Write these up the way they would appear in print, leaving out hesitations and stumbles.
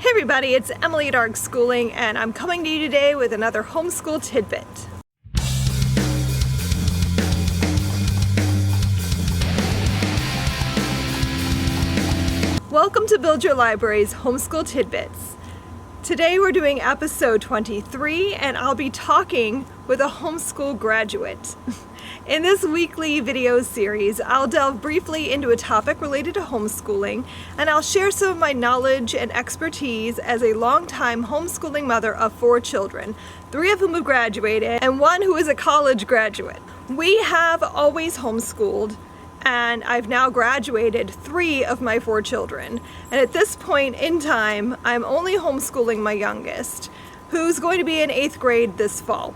Hey everybody, it's Emily at Arg Schooling, and I'm coming to you today with another Homeschool Tidbit. Welcome to Build Your Library's Homeschool Tidbits. Today we're doing episode 23, and I'll be talking with a homeschool graduate. In this weekly video series, I'll delve briefly into a topic related to homeschooling, and I'll share some of my knowledge and expertise as a longtime homeschooling mother of 4 children, 3 of whom have graduated and 1 who is a college graduate. We have always homeschooled, and I've now graduated 3 of my 4 children. And at this point in time, I'm only homeschooling my youngest, who's going to be in 8th grade this fall.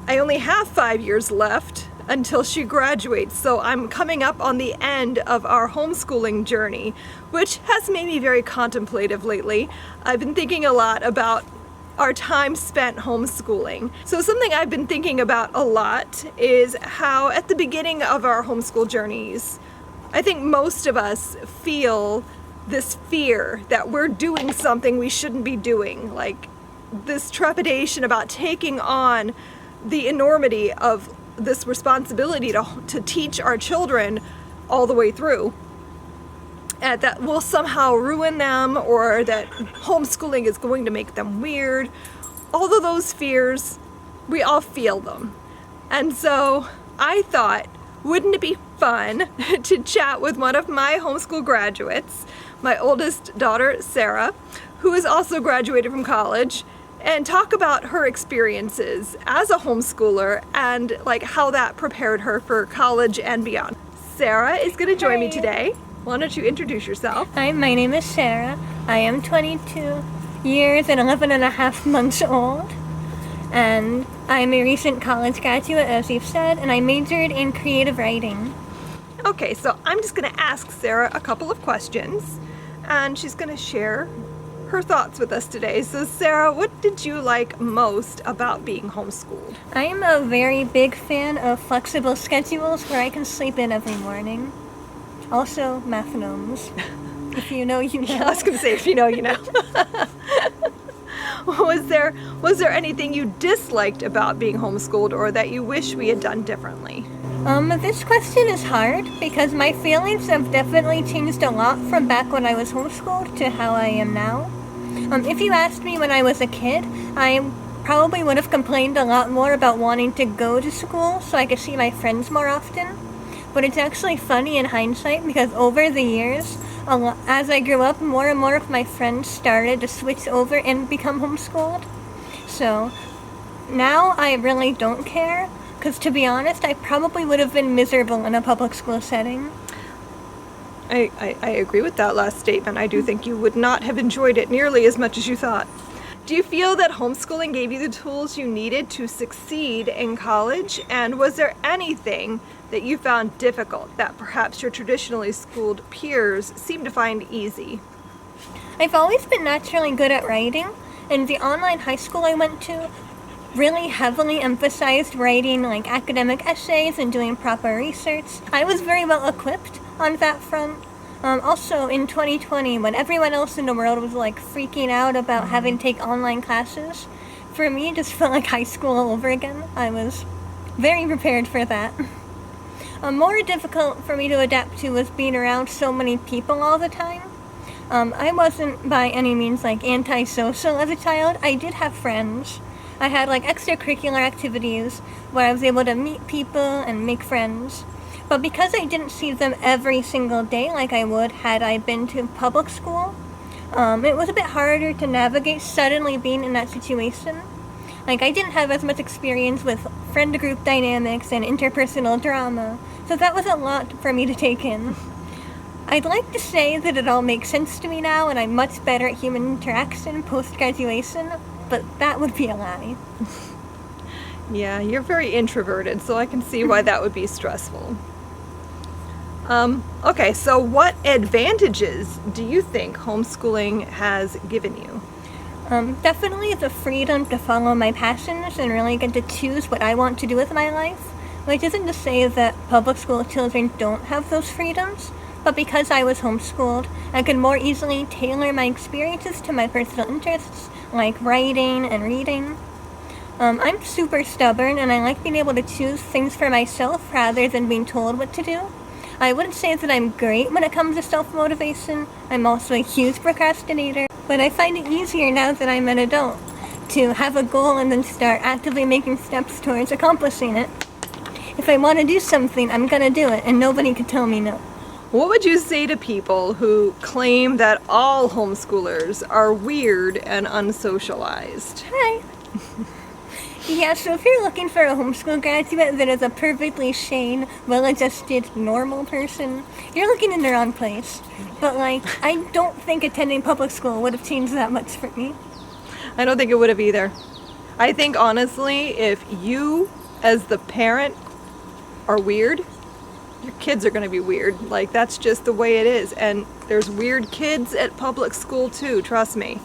I only have 5 years left until she graduates, so I'm coming up on the end of our homeschooling journey, which has made me very contemplative lately. I've been thinking a lot about our time spent homeschooling. So something I've been thinking about a lot is how at the beginning of our homeschool journeys, I think most of us feel this fear that we're doing something we shouldn't be doing, like this trepidation about taking on the enormity of this responsibility to teach our children all the way through. And that will somehow ruin them, or that homeschooling is going to make them weird. All of those fears, we all feel them. And so I thought, wouldn't it be fun to chat with one of my homeschool graduates, my oldest daughter, Sarah, who has also graduated from college, and talk about her experiences as a homeschooler and like how that prepared her for college and beyond. Sarah is going to join me today. Why don't you introduce yourself? Hi, my name is Sarah. I am 22 years and 11 and a half months old. And I'm a recent college graduate, as you've said, and I majored in creative writing. Okay, so I'm just going to ask Sarah a couple of questions, and she's going to share her thoughts with us today. So Sarah, what did you like most about being homeschooled? I am a very big fan of flexible schedules where I can sleep in every morning. Also, math gnomes. If you know, you know. I was going to say, if you know, you know. Was there anything you disliked about being homeschooled, or that you wish we had done differently? This question is hard because my feelings have definitely changed a lot from back when I was homeschooled to how I am now. If you asked me when I was a kid, I probably would have complained a lot more about wanting to go to school so I could see my friends more often. But it's actually funny in hindsight because over the years, as I grew up, more and more of my friends started to switch over and become homeschooled. So now I really don't care, because to be honest, I probably would have been miserable in a public school setting. I agree with that last statement. I do think you would not have enjoyed it nearly as much as you thought. Do you feel that homeschooling gave you the tools you needed to succeed in college? And was there anything that you found difficult that perhaps your traditionally schooled peers seem to find easy? I've always been naturally good at writing, and the online high school I went to really heavily emphasized writing like academic essays and doing proper research. I was very well equipped on that front. Also in 2020, when everyone else in the world was like freaking out about having to take online classes, for me it just felt like high school all over again. I was very prepared for that. More difficult for me to adapt to was being around so many people all the time. I wasn't by any means like antisocial as a child. I did have friends. I had like extracurricular activities where I was able to meet people and make friends. But because I didn't see them every single day like I would had I been to public school, it was a bit harder to navigate suddenly being in that situation. Like, I didn't have as much experience with friend group dynamics and interpersonal drama, so that was a lot for me to take in. I'd like to say that it all makes sense to me now and I'm much better at human interaction post-graduation, but that would be a lie. Yeah, you're very introverted, so I can see why that would be stressful. Okay, so what advantages do you think homeschooling has given you? Definitely the freedom to follow my passions and really get to choose what I want to do with my life, which isn't to say that public school children don't have those freedoms, but because I was homeschooled, I could more easily tailor my experiences to my personal interests, like writing and reading. I'm super stubborn, and I like being able to choose things for myself rather than being told what to do. I wouldn't say that I'm great when it comes to self-motivation. I'm also a huge procrastinator, but I find it easier now that I'm an adult to have a goal and then start actively making steps towards accomplishing it. If I want to do something, I'm gonna do it, and nobody can tell me no. What would you say to people who claim that all homeschoolers are weird and unsocialized? Hi. Yeah, so if you're looking for a homeschool graduate that is a perfectly sane, well-adjusted, normal person, you're looking in the wrong place. But I don't think attending public school would have changed that much for me. I don't think it would have either. I think honestly, if you as the parent are weird, your kids are going to be weird. That's just the way it is. And there's weird kids at public school too, trust me.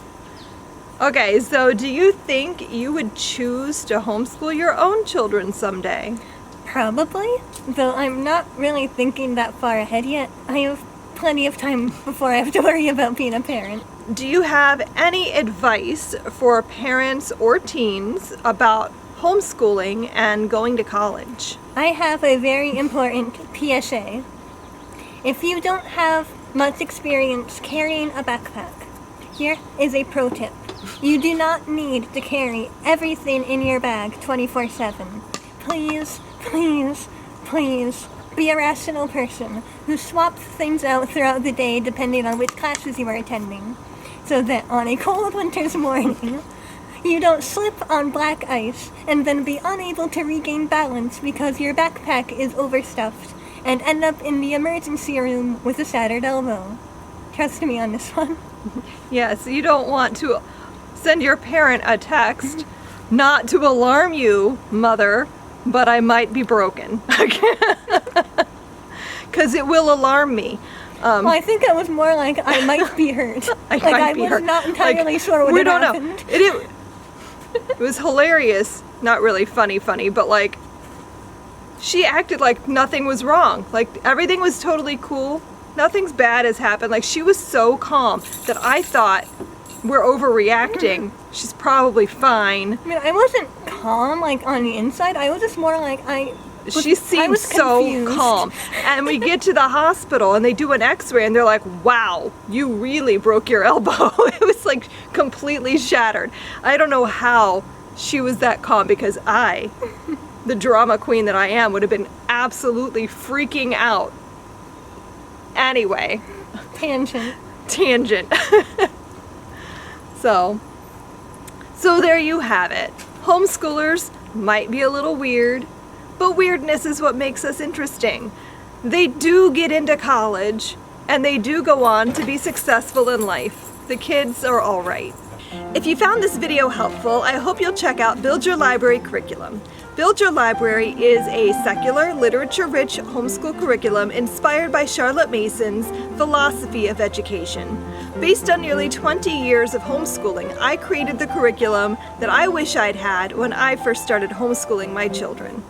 Okay, so do you think you would choose to homeschool your own children someday? Probably, though I'm not really thinking that far ahead yet. I have plenty of time before I have to worry about being a parent. Do you have any advice for parents or teens about homeschooling and going to college? I have a very important PSA. If you don't have much experience carrying a backpack, here is a pro tip. You do not need to carry everything in your bag 24/7. Please, please, please be a rational person who swaps things out throughout the day depending on which classes you are attending, so that on a cold winter's morning, you don't slip on black ice and then be unable to regain balance because your backpack is overstuffed and end up in the emergency room with a shattered elbow. Trust me on this one. Yes, you don't want to send your parent a text, not to alarm you, mother, but I might be broken. Because it will alarm me. Well, I think it was more like I might be hurt. I was not entirely sure what we had don't happened. know. It was hilarious. Not really funny, but she acted like nothing was wrong. Everything was totally cool. Nothing's bad has happened. She was so calm that I thought we're overreacting. She's probably fine. I mean, I wasn't calm on the inside. I was just more She seemed so confused. calm. And we get to the hospital and they do an x-ray and they're like, wow, you really broke your elbow. It was completely shattered. I don't know how she was that calm because I, the drama queen that I am, would have been absolutely freaking out. Anyway. Tangent. So there you have it. Homeschoolers might be a little weird, but weirdness is what makes us interesting. They do get into college, and they do go on to be successful in life. The kids are all right. If you found this video helpful, I hope you'll check out Build Your Library curriculum. Build Your Library is a secular, literature-rich homeschool curriculum inspired by Charlotte Mason's philosophy of education. Based on nearly 20 years of homeschooling, I created the curriculum that I wish I'd had when I first started homeschooling my children.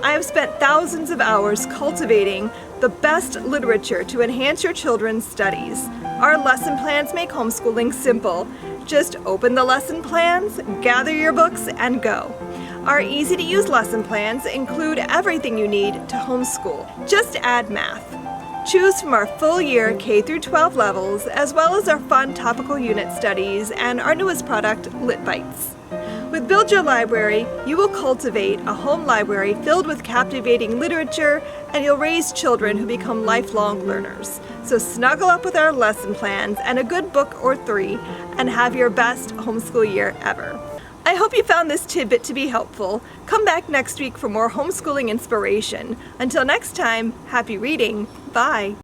I have spent thousands of hours cultivating the best literature to enhance your children's studies. Our lesson plans make homeschooling simple. Just open the lesson plans, gather your books, and go. Our easy-to-use lesson plans include everything you need to homeschool. Just add math. Choose from our full-year K-12 levels, as well as our fun topical unit studies and our newest product, Lit Bites. With Build Your Library, you will cultivate a home library filled with captivating literature, and you'll raise children who become lifelong learners. So snuggle up with our lesson plans and a good book or three, and have your best homeschool year ever. I hope you found this tidbit to be helpful. Come back next week for more homeschooling inspiration. Until next time, happy reading. Bye.